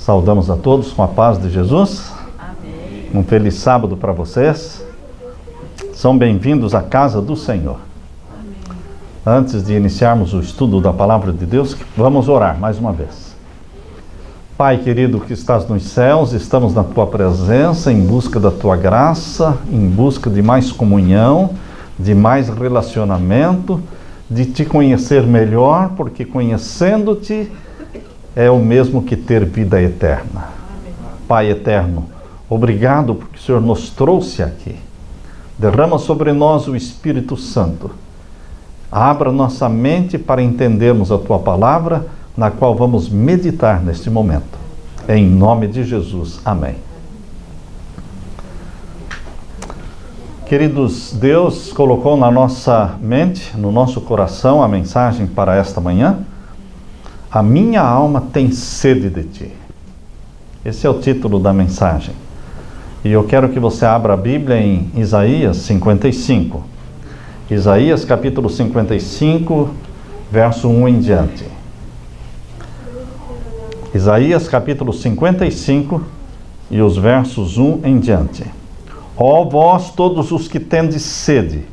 Saudamos a todos com a paz de Jesus. Amém. Um feliz sábado para vocês. São bem-vindos à casa do Senhor. Amém. Antes de iniciarmos o estudo da palavra de Deus, vamos orar mais uma vez. Pai querido que estás nos céus, estamos na tua presença em busca da tua graça, em busca de mais comunhão, de mais relacionamento, de te conhecer melhor, porque conhecendo-te é o mesmo que ter vida eterna. Pai eterno, obrigado porque o Senhor nos trouxe aqui. Derrama sobre nós o Espírito Santo. Abra nossa mente para entendermos a tua palavra, na qual vamos meditar neste momento. Em nome de Jesus. Amém. Queridos, Deus colocou na nossa mente, no nosso coração, a mensagem para esta manhã. A minha alma tem sede de ti. Esse é o título da mensagem. E eu quero que você abra a Bíblia em Isaías 55. Isaías capítulo 55, verso 1 em diante. Isaías capítulo 55 e os versos 1 em diante. Ó vós todos os que tendes sede,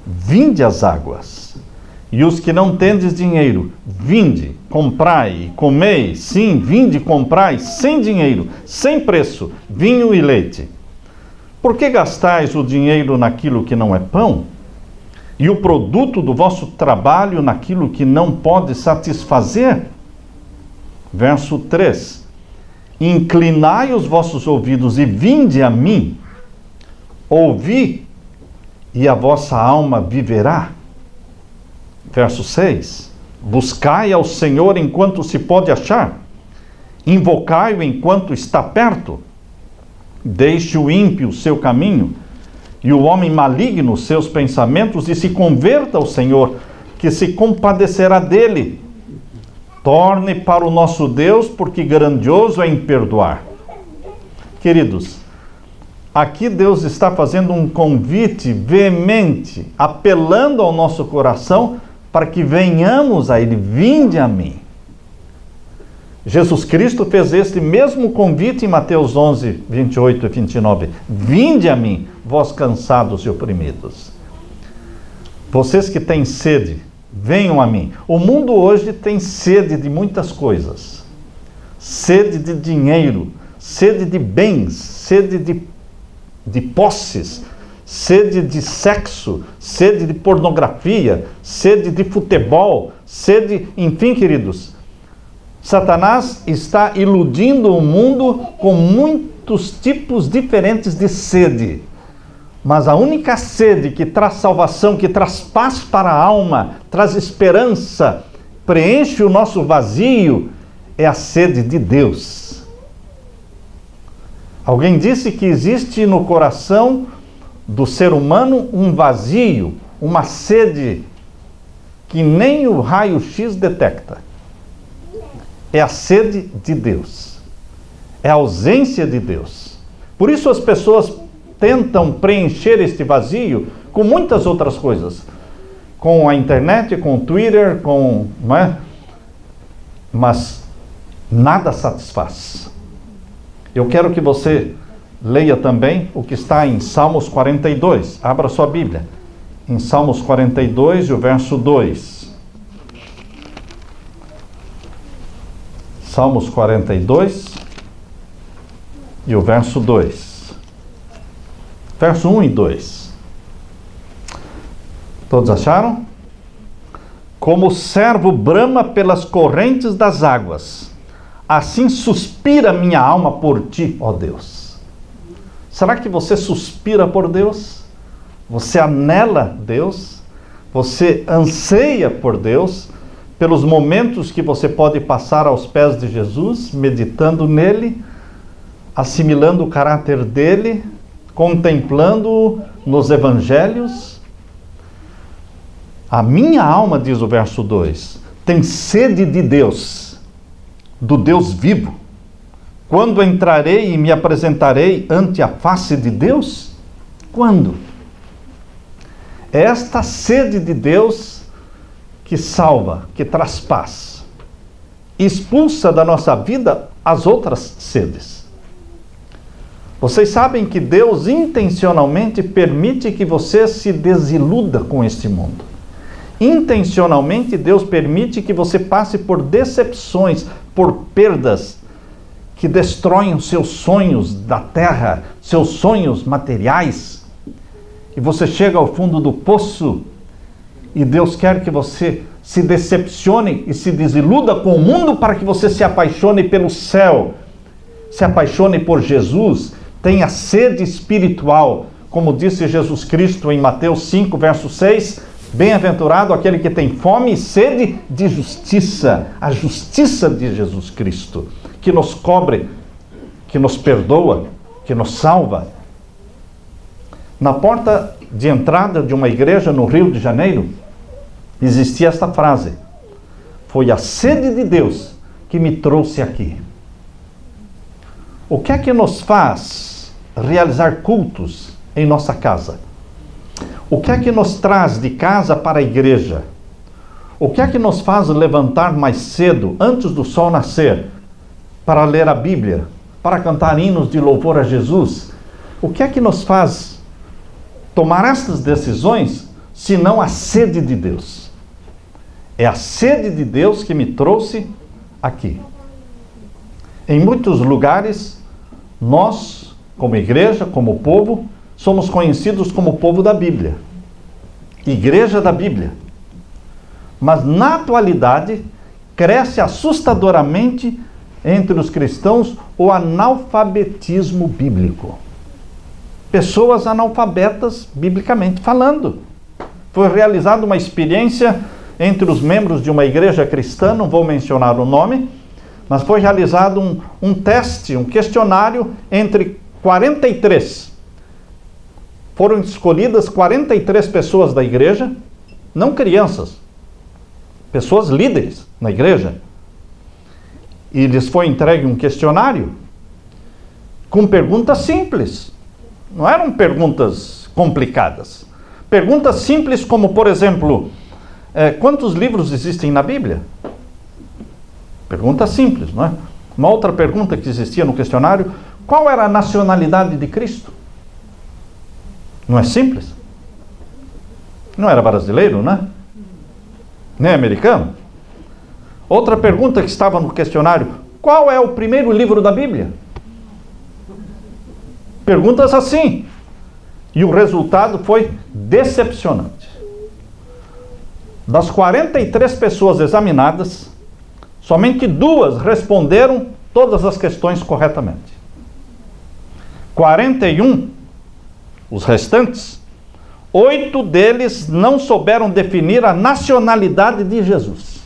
vinde às águas. E os que não tendes dinheiro, vinde, comprai e comei. Sim, vinde, comprai, sem dinheiro, sem preço, vinho e leite. Por que gastais o dinheiro naquilo que não é pão? E o produto do vosso trabalho naquilo que não pode satisfazer? Verso 3. Inclinai os vossos ouvidos e vinde a mim. Ouvi, e a vossa alma viverá. Verso 6. Buscai ao Senhor enquanto se pode achar. Invocai-o enquanto está perto. Deixe o ímpio o seu caminho, e o homem maligno os seus pensamentos, e se converta ao Senhor, que se compadecerá dele. Torne para o nosso Deus, porque grandioso é em perdoar. Queridos, aqui Deus está fazendo um convite veemente, apelando ao nosso coração, para que venhamos a Ele. Vinde a mim. Jesus Cristo fez este mesmo convite em Mateus 11, 28 e 29. Vinde a mim, vós cansados e oprimidos. Vocês que têm sede, venham a mim. O mundo hoje tem sede de muitas coisas. Sede de dinheiro, sede de bens, sede de posses, sede de sexo, sede de pornografia, sede de futebol, sede, enfim, queridos. Satanás está iludindo o mundo com muitos tipos diferentes de sede. Mas a única sede que traz salvação, que traz paz para a alma, traz esperança, preenche o nosso vazio, é a sede de Deus. Alguém disse que existe no coração do ser humano um vazio, uma sede que nem o raio-x detecta. É a sede de Deus. É a ausência de Deus. Por isso as pessoas tentam preencher este vazio com muitas outras coisas. Com a internet, com o Twitter, não é? Mas nada satisfaz. Eu quero que você leia também o que está em Salmos 42. Abra sua Bíblia. Em Salmos 42 e o verso 2. Salmos 42 e o verso 2. Verso 1 e 2. Todos acharam? Como o servo brama pelas correntes das águas, assim suspira minha alma por ti, ó Deus. Será que você suspira por Deus? Você anela Deus? Você anseia por Deus? Pelos momentos que você pode passar aos pés de Jesus, meditando nele, assimilando o caráter dele, contemplando-o nos evangelhos? A minha alma, diz o verso 2, tem sede de Deus, do Deus vivo. Quando entrarei e me apresentarei ante a face de Deus? Quando? É esta sede de Deus que salva, que traz paz. expulsa da nossa vida as outras sedes. Vocês sabem que Deus intencionalmente permite que você se desiluda com este mundo. Intencionalmente Deus permite que você passe por decepções, por perdas que destroem os seus sonhos da terra, seus sonhos materiais. E você chega ao fundo do poço e Deus quer que você se decepcione e se desiluda com o mundo para que você se apaixone pelo céu, se apaixone por Jesus, tenha sede espiritual, como disse Jesus Cristo em Mateus 5, verso 6, bem-aventurado aquele que tem fome e sede de justiça, a justiça de Jesus Cristo, que nos cobre, que nos perdoa, que nos salva. Na porta de entrada de uma igreja no Rio de Janeiro, existia esta frase: foi a sede de Deus que me trouxe aqui. O que é que nos faz realizar cultos em nossa casa? O que é que nos traz de casa para a igreja? O que é que nos faz levantar mais cedo, antes do sol nascer, para ler a Bíblia, para cantar hinos de louvor a Jesus? O que é que nos faz tomar estas decisões, se não a sede de Deus? É a sede de Deus que me trouxe aqui. Em muitos lugares, nós, como igreja, como povo, somos conhecidos como o povo da Bíblia, igreja da Bíblia. Mas na atualidade, cresce assustadoramente entre os cristãos o analfabetismo bíblico. Pessoas analfabetas, biblicamente falando. Foi realizada uma experiência entre os membros de uma igreja cristã, não vou mencionar o nome, mas foi realizado um teste, um questionário entre 43. Foram escolhidas 43 pessoas da igreja, não crianças, pessoas líderes na igreja. E lhes foi entregue um questionário com perguntas simples. Não eram perguntas complicadas. Perguntas simples como, por exemplo, quantos livros existem na Bíblia? Pergunta simples, não é? Uma outra pergunta que existia no questionário: qual era a nacionalidade de Cristo? Não é simples? Não era brasileiro, né? Nem americano? Outra pergunta que estava no questionário: qual é o primeiro livro da Bíblia? Perguntas assim. E o resultado foi decepcionante. Das 43 pessoas examinadas, somente 2 responderam todas as questões corretamente. 41, os restantes, 8 deles não souberam definir a nacionalidade de Jesus.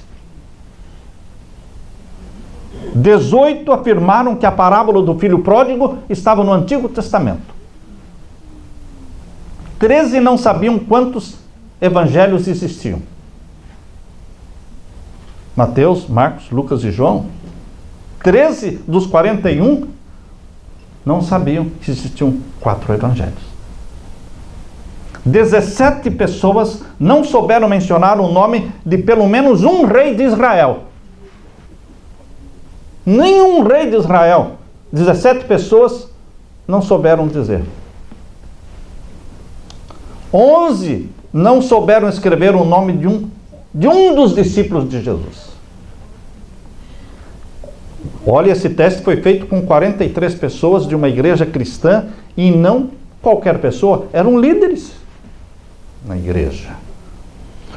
18 afirmaram que a parábola do filho pródigo estava no Antigo Testamento. 13 não sabiam quantos evangelhos existiam. Mateus, Marcos, Lucas e João. 13 dos 41 não sabiam que existiam 4 evangelhos. 17 pessoas não souberam mencionar o nome de pelo menos um rei de Israel. Nenhum rei de Israel. 17 pessoas não souberam dizer. 11 não souberam escrever o nome de um dos discípulos de Jesus. Olha, esse teste foi feito com 43 pessoas de uma igreja cristã e não qualquer pessoa, eram líderes na igreja.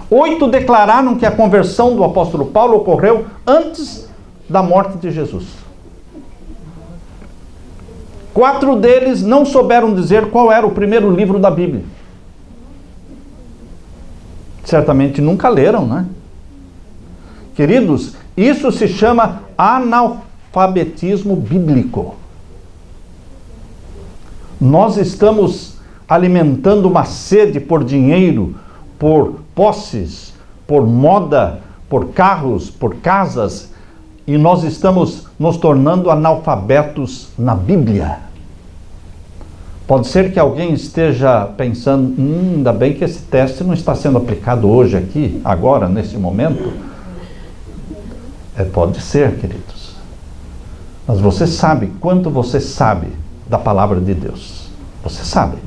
8 declararam que a conversão do apóstolo Paulo ocorreu antes da morte de Jesus. 4 deles não souberam dizer qual era o primeiro livro da Bíblia. Certamente nunca leram, né? Queridos, isso se chama analfabetismo bíblico. Nós estamos alimentando uma sede por dinheiro, por posses, por moda, por carros, por casas, e nós estamos nos tornando analfabetos na Bíblia. Pode ser que alguém esteja pensando, ainda bem que esse teste não está sendo aplicado hoje aqui, agora, nesse momento. Pode ser, queridos. Mas você sabe quanto você sabe da palavra de Deus. Você sabe.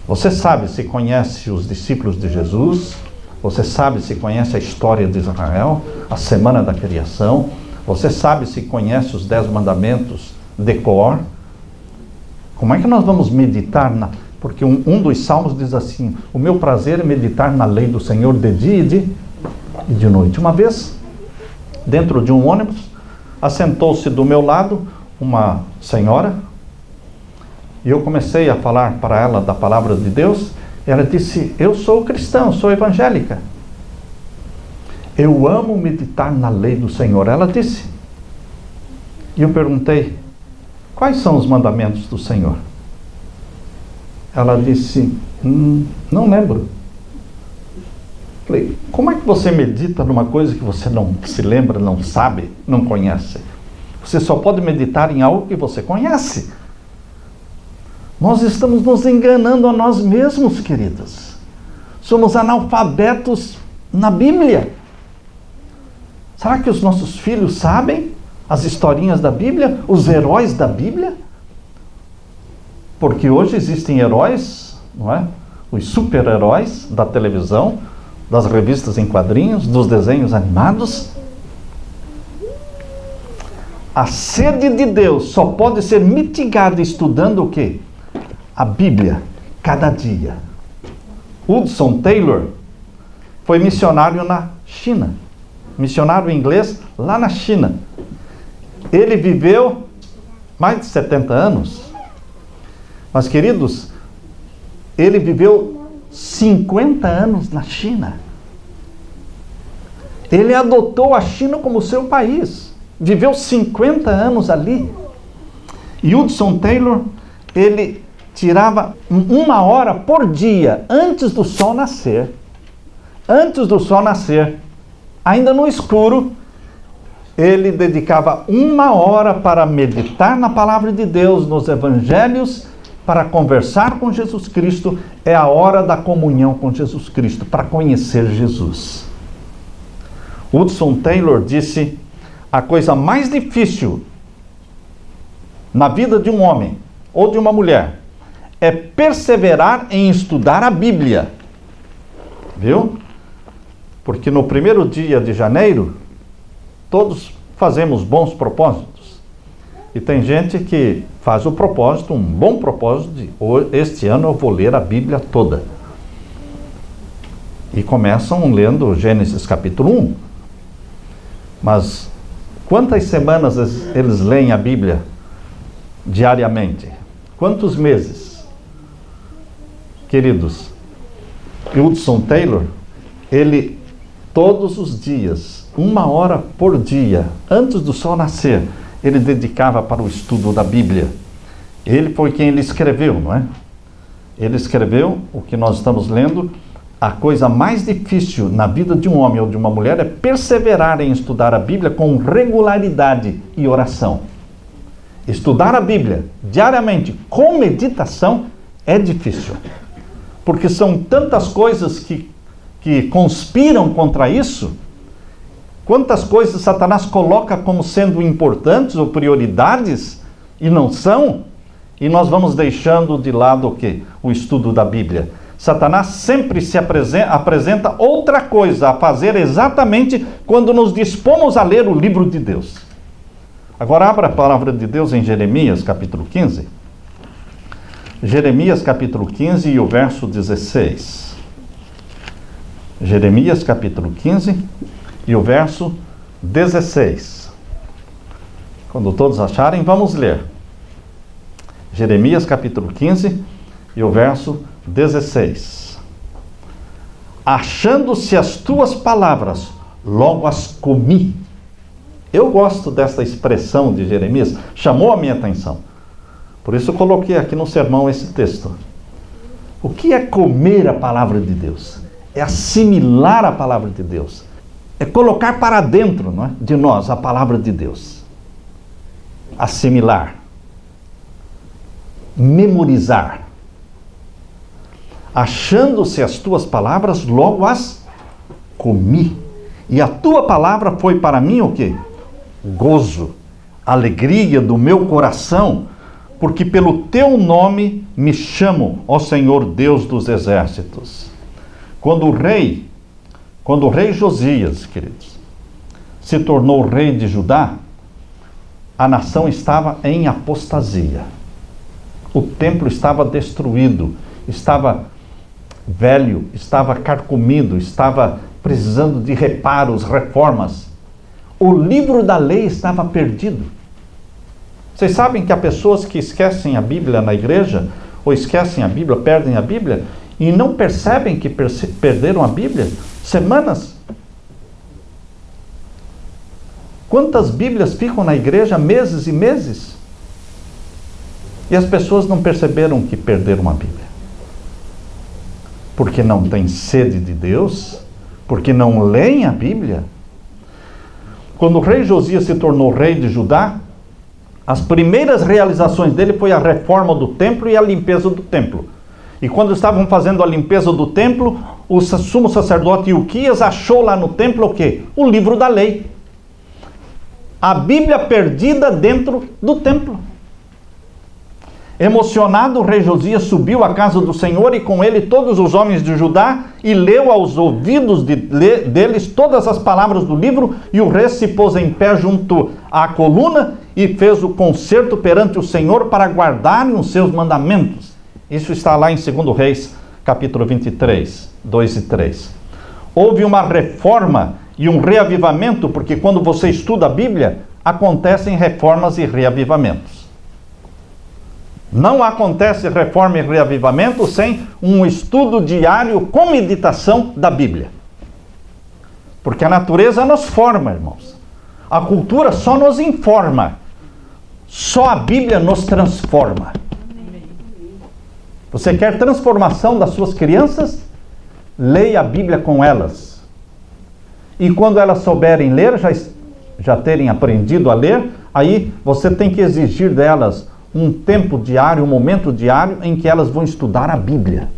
Você sabe se conhece os discípulos de Jesus. Você sabe se conhece a história de Israel, a semana da criação. Você sabe se conhece os 10 mandamentos de cor. Como é que nós vamos meditar Porque um dos salmos diz assim: o meu prazer é meditar na lei do Senhor de dia e de noite. Uma vez, dentro de um ônibus, assentou-se do meu lado uma senhora, e eu comecei a falar para ela da palavra de Deus. Ela disse: eu sou cristã, sou evangélica. Eu amo meditar na lei do Senhor, ela disse. E eu perguntei: quais são os mandamentos do Senhor? Ela disse: não lembro. Falei: como é que você medita numa coisa que você não se lembra, não sabe, não conhece? Você só pode meditar em algo que você conhece. Nós estamos nos enganando a nós mesmos, queridos. Somos analfabetos na Bíblia. Será que os nossos filhos sabem as historinhas da Bíblia, os heróis da Bíblia? Porque hoje existem heróis, não é? Os super-heróis da televisão, das revistas em quadrinhos, dos desenhos animados. A sede de Deus só pode ser mitigada estudando o quê? A Bíblia, cada dia. Hudson Taylor foi missionário na China. Missionário inglês lá na China. Ele viveu mais de 70 anos. Mas, queridos, ele viveu 50 anos na China. Ele adotou a China como seu país. Viveu 50 anos ali. E Hudson Taylor, ele tirava 1 hora por dia antes do sol nascer. Antes do sol nascer, ainda no escuro, ele dedicava 1 hora para meditar na palavra de Deus, nos evangelhos, para conversar com Jesus Cristo. É a hora da comunhão com Jesus Cristo, para conhecer Jesus. Hudson Taylor disse: a coisa mais difícil na vida de um homem ou de uma mulher é perseverar em estudar a Bíblia. Viu? Porque no primeiro dia de janeiro, todos fazemos bons propósitos. E tem gente que faz o propósito, um bom propósito, de este ano eu vou ler a Bíblia toda. E começam lendo Gênesis capítulo 1. Mas quantas semanas eles leem a Bíblia diariamente? Quantos meses? Queridos, Hudson Taylor, ele todos os dias, 1 hora por dia, antes do sol nascer, ele dedicava para o estudo da Bíblia. Ele foi quem ele escreveu, não é? Ele escreveu o que nós estamos lendo. A coisa mais difícil na vida de um homem ou de uma mulher é perseverar em estudar a Bíblia com regularidade e oração. Estudar a Bíblia diariamente com meditação é difícil. Porque são tantas coisas que conspiram contra isso. Quantas coisas Satanás coloca como sendo importantes ou prioridades e não são, e nós vamos deixando de lado o quê? O estudo da Bíblia. Satanás sempre se apresenta outra coisa a fazer exatamente quando nos dispomos a ler o livro de Deus. Agora abra a palavra de Deus em Jeremias capítulo 15. Jeremias capítulo 15 e o verso 16. Jeremias capítulo 15 e o verso 16. Quando todos acharem, vamos ler. Jeremias capítulo 15 e o verso 16. Achando-se as tuas palavras, logo as comi. Eu gosto dessa expressão de Jeremias, chamou a minha atenção. Por isso eu coloquei aqui no sermão esse texto. O que é comer a palavra de Deus? É assimilar a palavra de Deus. É colocar para dentro, não é, de nós a palavra de Deus. Assimilar. Memorizar. Achando-se as tuas palavras, logo as comi. E a tua palavra foi para mim o quê? Gozo, alegria do meu coração, porque pelo teu nome me chamo, ó Senhor Deus dos exércitos. Quando o rei Josias, queridos, se tornou rei de Judá, a nação estava em apostasia. O templo estava destruído, estava velho, estava carcomido, estava precisando de reparos, reformas. O livro da lei estava perdido. Vocês sabem que há pessoas que esquecem a Bíblia na igreja, ou esquecem a Bíblia, perdem a Bíblia, e não percebem que perderam a Bíblia? Semanas. Quantas Bíblias ficam na igreja meses e meses? E as pessoas não perceberam que perderam a Bíblia. Porque não têm sede de Deus, porque não leem a Bíblia. Quando o rei Josias se tornou rei de Judá, as primeiras realizações dele foi a reforma do templo e a limpeza do templo. E quando estavam fazendo a limpeza do templo, o sumo sacerdote Ilquias achou lá no templo o quê? O livro da lei. A Bíblia perdida dentro do templo. Emocionado, o rei Josias subiu à casa do Senhor e com ele todos os homens de Judá e leu aos ouvidos deles todas as palavras do livro, e o rei se pôs em pé junto à coluna e fez o concerto perante o Senhor para guardarem os seus mandamentos. Isso está lá em 2 Reis, capítulo 23, 2 e 3. Houve uma reforma e um reavivamento, porque quando você estuda a Bíblia, acontecem reformas e reavivamentos. Não acontece reforma e reavivamento sem um estudo diário com meditação da Bíblia. Porque a natureza nos forma, irmãos. A cultura só nos informa. Só a Bíblia nos transforma. Você quer transformação das suas crianças? Leia a Bíblia com elas. E quando elas souberem ler, já terem aprendido a ler, aí você tem que exigir delas um tempo diário, um momento diário em que elas vão estudar a Bíblia.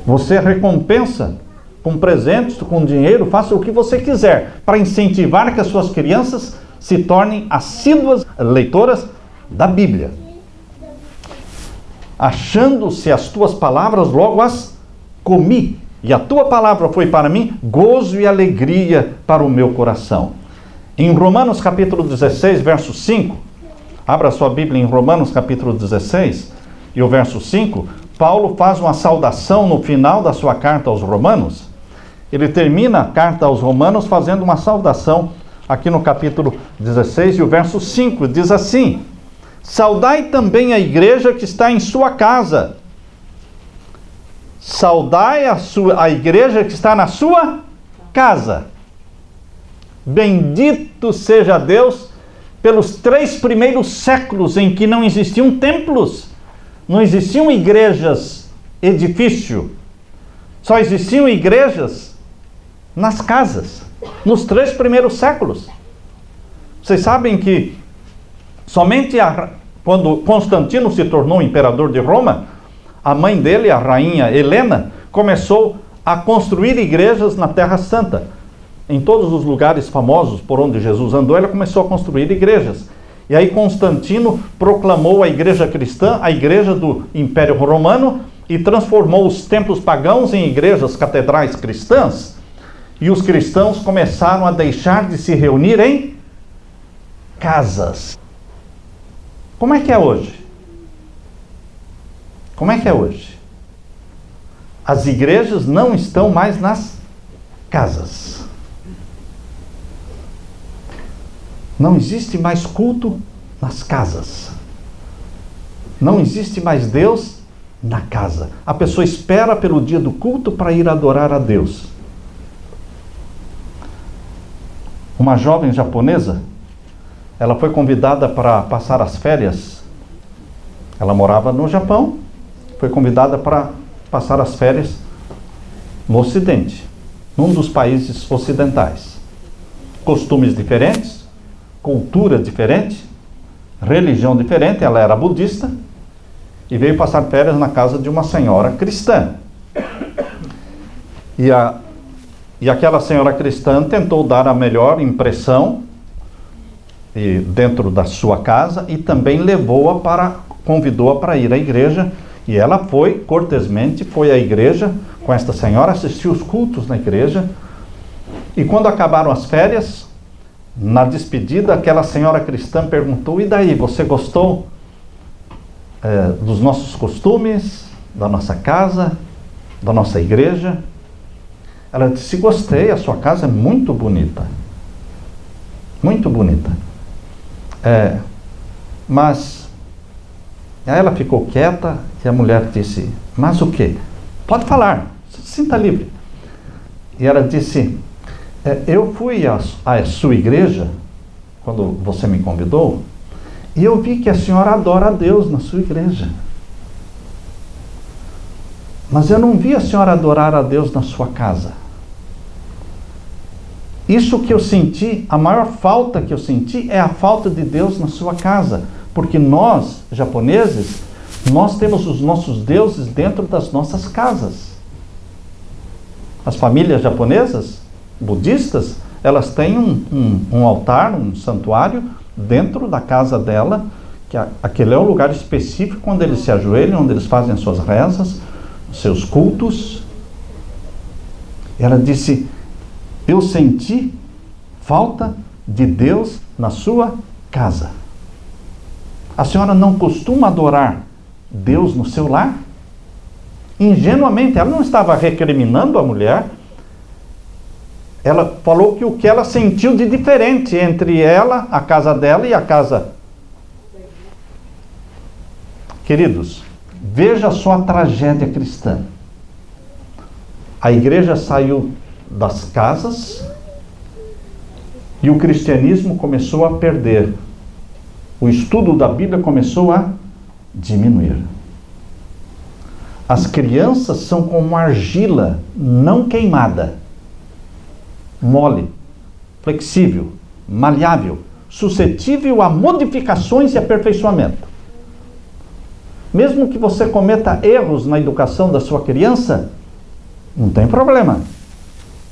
Você recompensa com presentes, com dinheiro, faça o que você quiser para incentivar que as suas crianças se tornem assíduas leitoras da Bíblia. Achando-se as tuas palavras, logo as comi, e a tua palavra foi para mim gozo e alegria para o meu coração. Em Romanos capítulo 16, verso 5, abra sua Bíblia em Romanos capítulo 16, e o verso 5, Paulo faz uma saudação no final da sua carta aos Romanos. Ele termina a carta aos Romanos fazendo uma saudação aqui no capítulo 16, e o verso 5 diz assim: saudai também a igreja que está em sua casa. Saudai a igreja que está na sua casa. Bendito seja Deus pelos 3 primeiros séculos em que não existiam templos, não existiam igrejas, edifício, só existiam igrejas nas casas, nos 3 primeiros séculos. Vocês sabem que somente quando Constantino se tornou imperador de Roma, a mãe dele, a rainha Helena, começou a construir igrejas na Terra Santa. Em todos os lugares famosos por onde Jesus andou, ela começou a construir igrejas. E aí Constantino proclamou a igreja cristã, a igreja do Império Romano, e transformou os templos pagãos em igrejas, catedrais cristãs. E os cristãos começaram a deixar de se reunir em casas. Como é que é hoje? Como é que é hoje? As igrejas não estão mais nas casas. Não existe mais culto nas casas. Não existe mais Deus na casa. A pessoa espera pelo dia do culto para ir adorar a Deus. Uma jovem japonesa, ela foi convidada para passar as férias. Ela morava no Japão, foi convidada para passar as férias no Ocidente, num dos países ocidentais. Costumes diferentes, cultura diferente, religião diferente. Ela era budista e veio passar férias na casa de uma senhora cristã. E aquela senhora cristã tentou dar a melhor impressão dentro da sua casa e também convidou-a para ir à igreja. E ela cortesmente foi à igreja com esta senhora, assistiu os cultos na igreja. E quando acabaram as férias, na despedida, aquela senhora cristã perguntou: e daí, você gostou dos nossos costumes, da nossa casa, da nossa igreja? Ela disse: gostei, a sua casa é muito bonita. Muito bonita. Mas aí ela ficou quieta e a mulher disse: mas o quê? Pode falar, sinta livre. E ela disse: eu fui à sua igreja, quando você me convidou, e eu vi que a senhora adora a Deus na sua igreja. Mas eu não vi a senhora adorar a Deus na sua casa. Isso que eu senti, a maior falta que eu senti é a falta de Deus na sua casa. Porque nós, japoneses, nós temos os nossos deuses dentro das nossas casas. As famílias japonesas, budistas, elas têm um altar, um santuário dentro da casa dela, que aquele é o lugar específico onde eles se ajoelham, onde eles fazem as suas rezas, seus cultos. Ela disse: eu senti falta de Deus na sua casa. A senhora não costuma adorar Deus no seu lar? Ingenuamente, ela não estava recriminando a mulher. Ela falou que o que ela sentiu de diferente entre ela, a casa dela e a casa. Queridos, veja só a tragédia cristã. A igreja saiu das casas e o cristianismo começou a perder. O estudo da Bíblia começou a diminuir. As crianças são como argila não queimada, mole, flexível, maleável, suscetível a modificações e aperfeiçoamento. Mesmo que você cometa erros na educação da sua criança, não tem problema.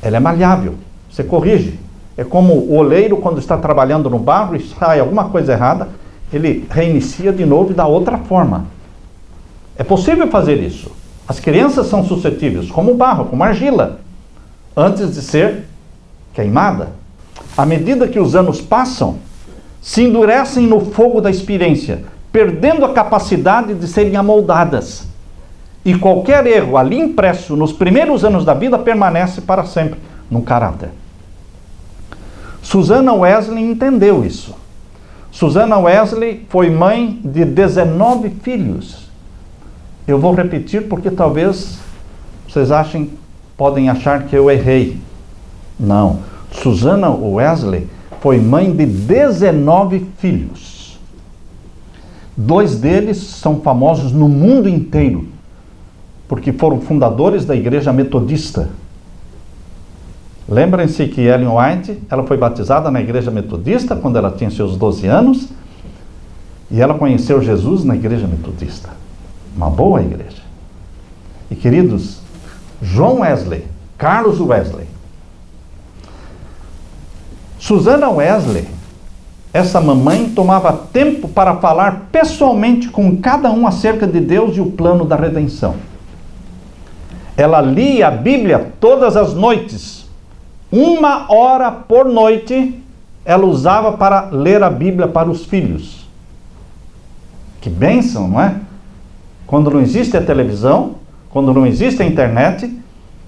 Ela é maleável, você corrige. É como o oleiro, quando está trabalhando no barro e sai alguma coisa errada, ele reinicia de novo e dá outra forma. É possível fazer isso. As crianças são suscetíveis, como o barro, como a argila, antes de ser queimada. À medida que os anos passam, se endurecem no fogo da experiência, perdendo a capacidade de serem amoldadas. E qualquer erro ali impresso nos primeiros anos da vida permanece para sempre no caráter. Susanna Wesley entendeu isso. Susanna Wesley foi mãe de 19 filhos. Eu vou repetir porque talvez vocês podem achar que eu errei. Não. Susanna Wesley foi mãe de 19 filhos. 2 deles são famosos no mundo inteiro, porque foram fundadores da igreja metodista. Lembrem-se que Ellen White, ela foi batizada na igreja metodista quando ela tinha seus 12 anos, e ela conheceu Jesus na igreja metodista. Uma boa igreja. E queridos, John Wesley, Carlos Wesley, Susanna Wesley, essa mamãe tomava tempo para falar pessoalmente com cada um acerca de Deus e o plano da redenção. Ela lia a Bíblia todas as noites. 1 hora por noite ela usava para ler a Bíblia para os filhos. Que bênção, não é? Quando não existe a televisão, quando não existe a internet,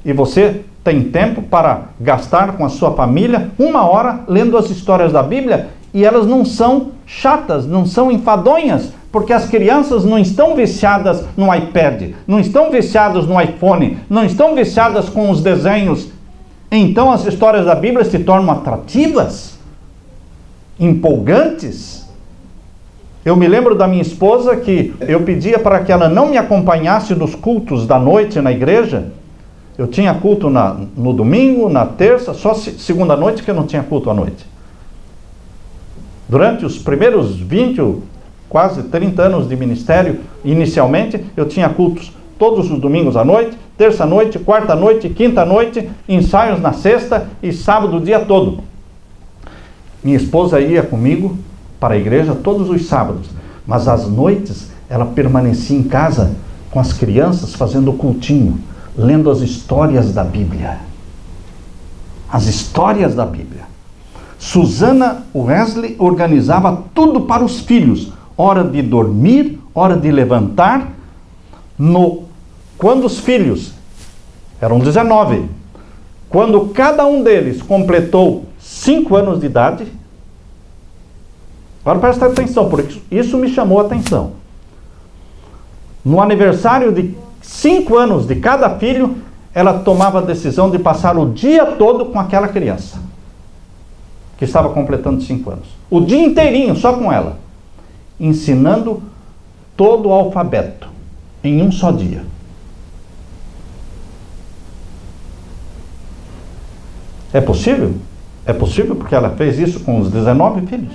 e você tem tempo para gastar com a sua família 1 hora lendo as histórias da Bíblia, e elas não são chatas, não são enfadonhas, porque as crianças não estão viciadas no iPad, não estão viciadas no iPhone, não estão viciadas com os desenhos. Então as histórias da Bíblia se tornam atrativas, empolgantes. Eu me lembro da minha esposa que eu pedia para que ela não me acompanhasse nos cultos da noite na igreja. Eu tinha culto no domingo, na terça, só segunda noite que eu não tinha culto à noite. Durante os primeiros 20, quase 30 anos de ministério, inicialmente, eu tinha cultos todos os domingos à noite, terça-noite, quarta-noite, quinta-noite, ensaios na sexta e sábado o dia todo. Minha esposa ia comigo para a igreja todos os sábados, mas às noites ela permanecia em casa com as crianças fazendo cultinho, lendo as histórias da Bíblia. As histórias da Bíblia. Susana Wesley organizava tudo para os filhos. Hora de dormir, hora de levantar. Quando os filhos, eram 19, quando cada um deles completou 5 anos de idade, agora presta atenção, porque isso me chamou a atenção. No aniversário de 5 anos de cada filho, ela tomava a decisão de passar o dia todo com aquela criança, que estava completando 5 anos. O dia inteirinho, só com ela. Ensinando todo o alfabeto, em um só dia. É possível? É possível porque ela fez isso com os 19 filhos.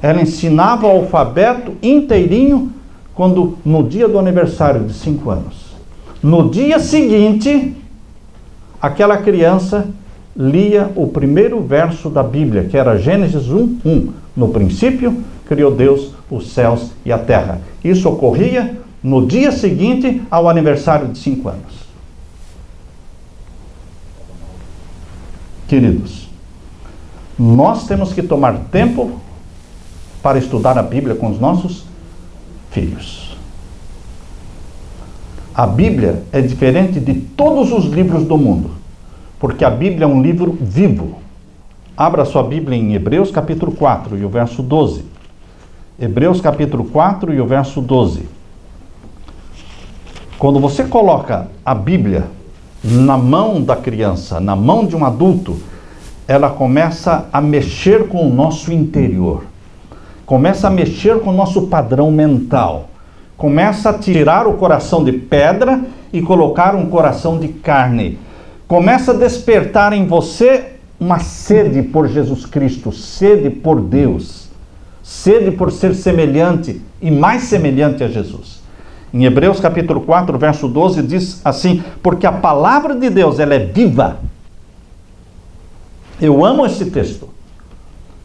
Ela ensinava o alfabeto inteirinho no dia do aniversário de 5 anos. No dia seguinte, aquela criança lia o primeiro verso da Bíblia, que era Gênesis 1:1. No princípio, criou Deus os céus e a terra. Isso ocorria no dia seguinte ao aniversário de 5 anos. Queridos, nós temos que tomar tempo para estudar a Bíblia com os nossos filhos. A Bíblia é diferente de todos os livros do mundo, porque a Bíblia é um livro vivo. Abra sua Bíblia em Hebreus capítulo 4 e o verso 12. Hebreus capítulo 4 e o verso 12. Quando você coloca a Bíblia na mão da criança, na mão de um adulto, ela começa a mexer com o nosso interior. Começa a mexer com o nosso padrão mental. Começa a tirar o coração de pedra e colocar um coração de carne. Começa a despertar em você uma sede por Jesus Cristo, sede por Deus, sede por ser semelhante e mais semelhante a Jesus. Em Hebreus capítulo 4, verso 12, diz assim: porque a palavra de Deus, ela é viva. Eu amo esse texto,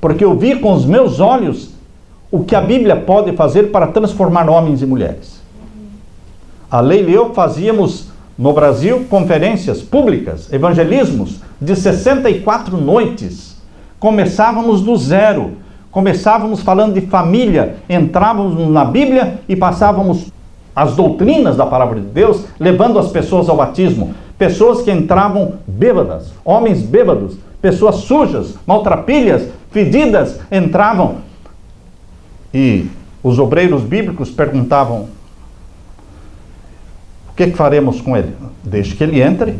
porque eu vi com os meus olhos o que a Bíblia pode fazer para transformar homens e mulheres. A Leila e eu fazíamos no Brasil conferências públicas, evangelismos, de 64 noites. Começávamos do zero, começávamos falando de família, entrávamos na Bíblia e passávamos as doutrinas da palavra de Deus, levando as pessoas ao batismo. Pessoas que entravam bêbadas, homens bêbados, pessoas sujas, maltrapilhas, fedidas, entravam. E os obreiros bíblicos perguntavam: o que faremos com ele? Deixe que ele entre,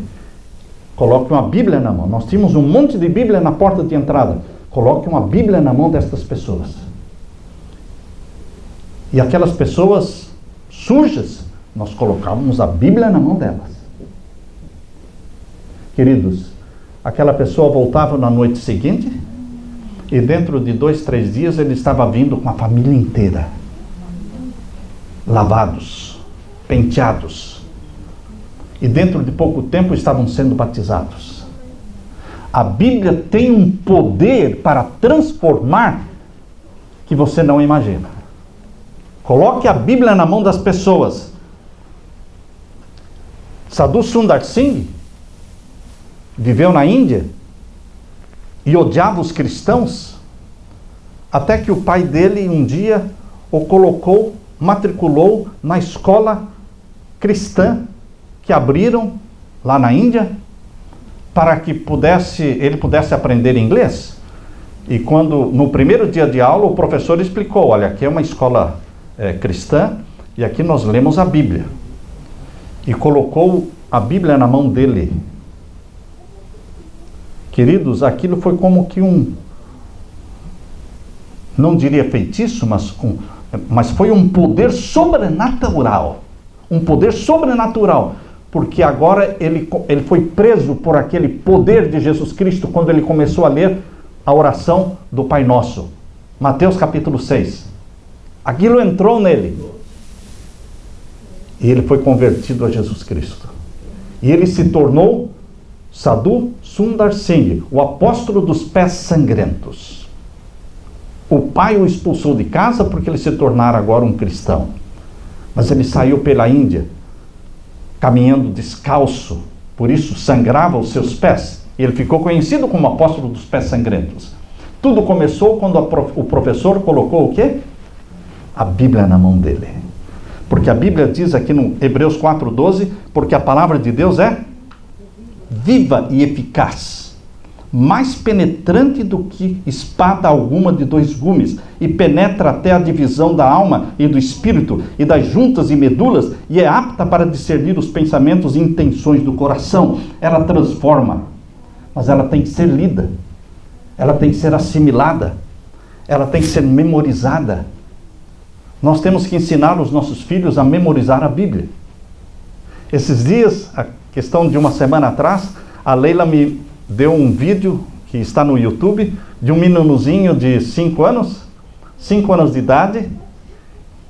coloque uma Bíblia na mão. Nós tínhamos um monte de Bíblia na porta de entrada. Coloque uma Bíblia na mão destas pessoas. E aquelas pessoas sujas, nós colocávamos a Bíblia na mão delas. Queridos, aquela pessoa voltava na noite seguinte e dentro de 2, 3 dias ele estava vindo com a família inteira, lavados, penteados, e dentro de pouco tempo estavam sendo batizados. A Bíblia tem um poder para transformar que você não imagina. Coloque a Bíblia na mão das pessoas. Sadhu Sundar Singh viveu na Índia e odiava os cristãos, até que o pai dele um dia o matriculou na escola cristã que abriram lá na Índia, para que ele pudesse aprender inglês. E no primeiro dia de aula, o professor explicou: olha, aqui é uma escola cristã, e aqui nós lemos a Bíblia. E colocou a Bíblia na mão dele. Queridos, aquilo foi como que não diria feitiço, mas foi um poder sobrenatural. Um poder sobrenatural. Porque agora ele foi preso por aquele poder de Jesus Cristo quando ele começou a ler a oração do Pai Nosso. Mateus capítulo 6. Aquilo entrou nele. E ele foi convertido a Jesus Cristo. E ele se tornou Sadhu Sundar Singh, o apóstolo dos pés sangrentos. O pai o expulsou de casa porque ele se tornara agora um cristão. Mas ele saiu pela Índia, caminhando descalço, por isso sangrava os seus pés. E ele ficou conhecido como apóstolo dos pés sangrentos. Tudo começou quando o professor colocou o quê? A Bíblia na mão dele. Porque a Bíblia diz aqui no Hebreus 4:12, porque a palavra de Deus é viva e eficaz, mais penetrante do que espada alguma de 2 gumes, e penetra até a divisão da alma e do espírito, e das juntas e medulas, e é apta para discernir os pensamentos e intenções do coração. Ela transforma, mas ela tem que ser lida, ela tem que ser assimilada, ela tem que ser memorizada. Nós temos que ensinar os nossos filhos a memorizar a Bíblia. Esses dias, a questão de uma semana atrás, a Leila me deu um vídeo que está no YouTube de um meninozinho de 5 anos de idade,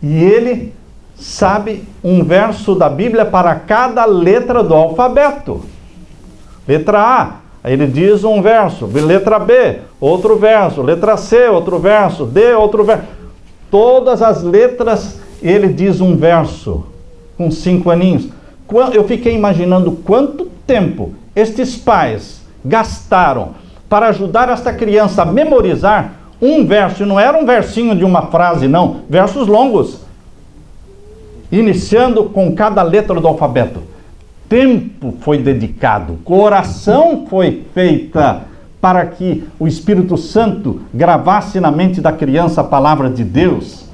e ele sabe um verso da Bíblia para cada letra do alfabeto. Letra A, aí ele diz um verso. Letra B, outro verso. Letra C, outro verso. D, outro verso. Todas as letras ele diz um verso, com 5 aninhos. Eu fiquei imaginando quanto tempo estes pais gastaram para ajudar esta criança a memorizar um verso. E não era um versinho de uma frase, não. Versos longos. Iniciando com cada letra do alfabeto. Tempo foi dedicado. Coração foi feita para que o Espírito Santo gravasse na mente da criança a palavra de Deus.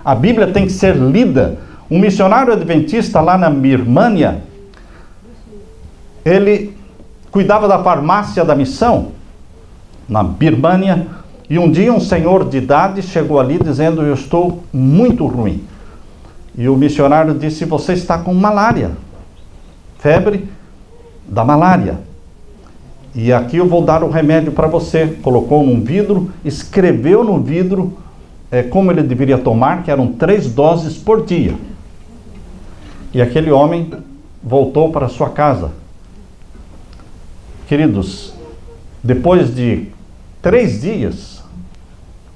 A Bíblia tem que ser lida. Um missionário adventista lá na Birmânia, ele cuidava da farmácia da missão, na Birmânia, e um dia um senhor de idade chegou ali dizendo: eu estou muito ruim. E o missionário disse: você está com malária, febre da malária. E aqui eu vou dar o remédio para você. Colocou num vidro, escreveu no vidro como ele deveria tomar, que eram 3 doses por dia. E aquele homem voltou para sua casa. Queridos, depois de 3 dias,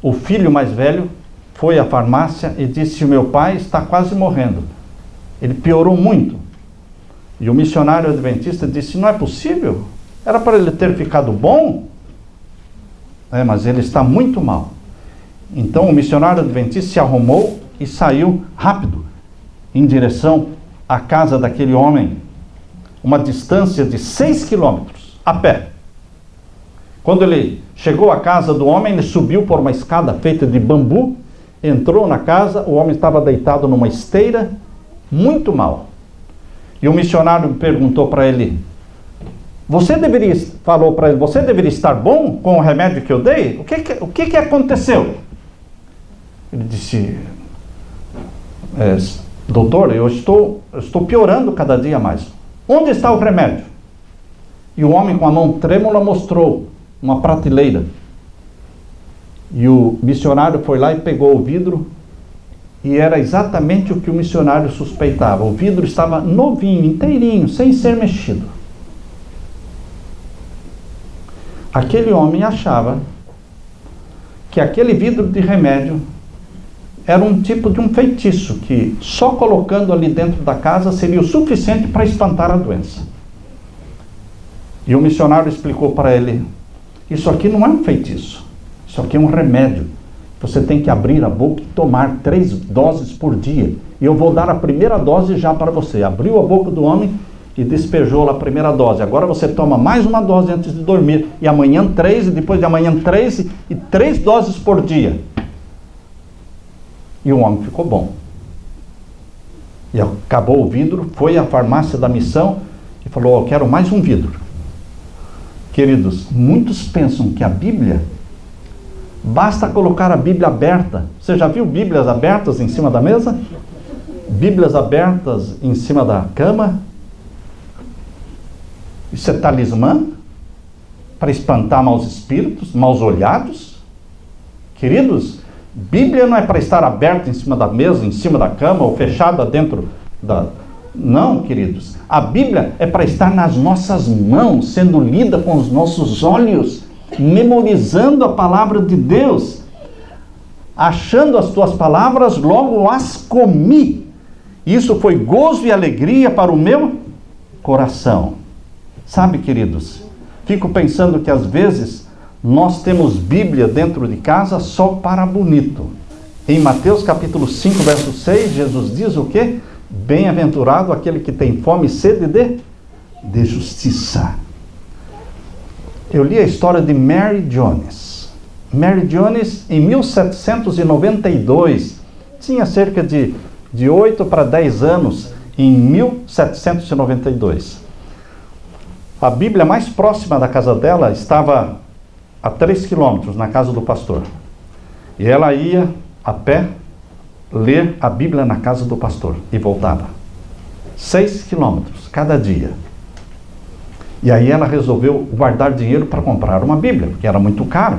o filho mais velho foi à farmácia e disse: meu pai está quase morrendo. Ele piorou muito. E o missionário adventista disse: não é possível. Era para ele ter ficado bom, mas ele está muito mal. Então o missionário adventista se arrumou e saiu rápido em direção à casa daquele homem, uma distância de 6 quilômetros, a pé. Quando ele chegou à casa do homem, ele subiu por uma escada feita de bambu, entrou na casa, o homem estava deitado numa esteira, muito mal. E o missionário perguntou para ele: falou para ele, você deveria estar bom com o remédio que eu dei? O que aconteceu? Ele disse: doutor, eu estou piorando cada dia mais. Onde está o remédio? E o homem, com a mão trêmula, mostrou uma prateleira. E o missionário foi lá e pegou o vidro, e era exatamente o que o missionário suspeitava. O vidro estava novinho, inteirinho, sem ser mexido. Aquele homem achava que aquele vidro de remédio era um tipo de um feitiço, que só colocando ali dentro da casa seria o suficiente para espantar a doença. E o missionário explicou para ele: isso aqui não é um feitiço, isso aqui é um remédio. Você tem que abrir a boca e tomar 3 doses por dia. E eu vou dar a primeira dose já para você. Abriu a boca do homem e despejou a primeira dose. Agora você toma mais uma dose antes de dormir. E amanhã 3, e depois de amanhã 3, e 3 doses por dia. E o homem ficou bom. E acabou o vidro, foi à farmácia da missão e falou: eu quero mais um vidro. Queridos, muitos pensam que a Bíblia, basta colocar a Bíblia aberta. Você já viu Bíblias abertas em cima da mesa? Bíblias abertas em cima da cama? Isso é talismã? Para espantar maus espíritos, maus olhados? Queridos, Bíblia não é para estar aberta em cima da mesa, em cima da cama, ou fechada dentro Não, queridos. A Bíblia é para estar nas nossas mãos, sendo lida com os nossos olhos, memorizando a palavra de Deus. Achando as tuas palavras, logo as comi. Isso foi gozo e alegria para o meu coração. Sabe, queridos, fico pensando que às vezes nós temos Bíblia dentro de casa só para bonito. Em Mateus capítulo 5, verso 6, Jesus diz o quê? Bem-aventurado aquele que tem fome e sede de justiça. Eu li a história de Mary Jones. Mary Jones, em 1792, tinha cerca de 8 para 10 anos, em 1792. A Bíblia mais próxima da casa dela estava a 3 quilômetros, na casa do pastor. E ela ia a pé ler a Bíblia na casa do pastor e voltava. 6 quilômetros cada dia. E aí ela resolveu guardar dinheiro para comprar uma Bíblia, porque era muito caro.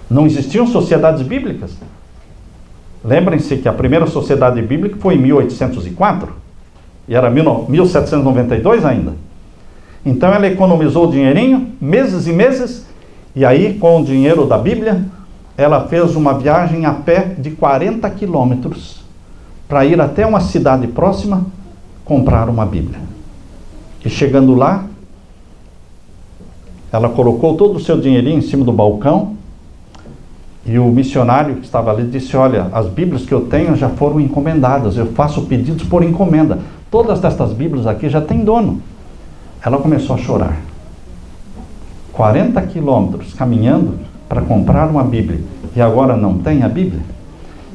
Não existiam sociedades bíblicas. Lembrem-se que a primeira sociedade bíblica foi em 1804 e era 1792 ainda. Então ela economizou o dinheirinho, meses e meses, e aí com o dinheiro da Bíblia, ela fez uma viagem a pé de 40 quilômetros para ir até uma cidade próxima comprar uma Bíblia. E chegando lá, ela colocou todo o seu dinheirinho em cima do balcão e o missionário que estava ali disse: olha, as Bíblias que eu tenho já foram encomendadas, eu faço pedidos por encomenda. Todas estas Bíblias aqui já têm dono. Ela começou a chorar. 40 quilômetros caminhando para comprar uma Bíblia e agora não tem a Bíblia?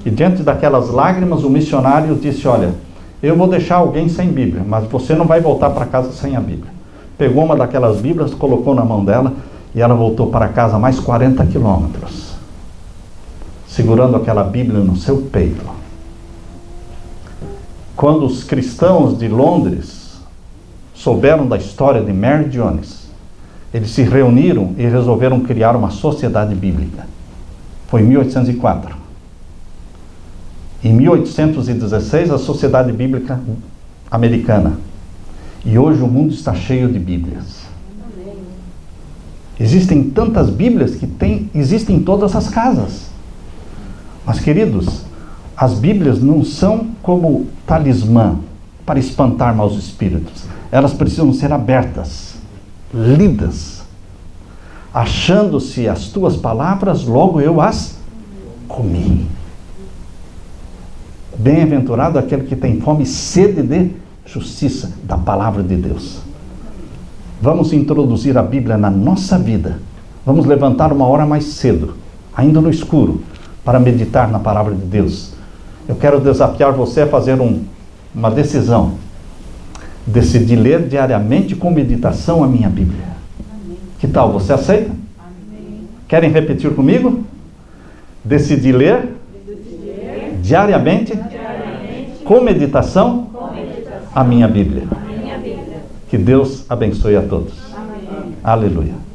E diante daquelas lágrimas o missionário disse: olha, eu vou deixar alguém sem Bíblia, mas você não vai voltar para casa sem a Bíblia. Pegou uma daquelas Bíblias, colocou na mão dela e ela voltou para casa mais 40 quilômetros, segurando aquela Bíblia no seu peito. Quando os cristãos de Londres souberam da história de Mary Jones, eles se reuniram e resolveram criar uma sociedade bíblica. Foi em 1804. Em 1816, a Sociedade Bíblica Americana. E hoje o mundo está cheio de Bíblias. Existem tantas Bíblias que existem em todas as casas. Mas, queridos, as Bíblias não são como talismã para espantar maus espíritos. Elas precisam ser abertas, lidas. Achando-se as tuas palavras, logo eu as comi. Bem-aventurado aquele que tem fome e sede de justiça, da palavra de Deus. Vamos introduzir a Bíblia na nossa vida. Vamos levantar uma hora mais cedo, ainda no escuro, para meditar na palavra de Deus. Eu quero desafiar você a fazer uma decisão. Decidir ler diariamente com meditação a minha Bíblia. Amém. Que tal? Você aceita? Amém. Querem repetir comigo? Decidir ler diariamente com meditação a minha Bíblia. Que Deus abençoe a todos. Amém. Aleluia.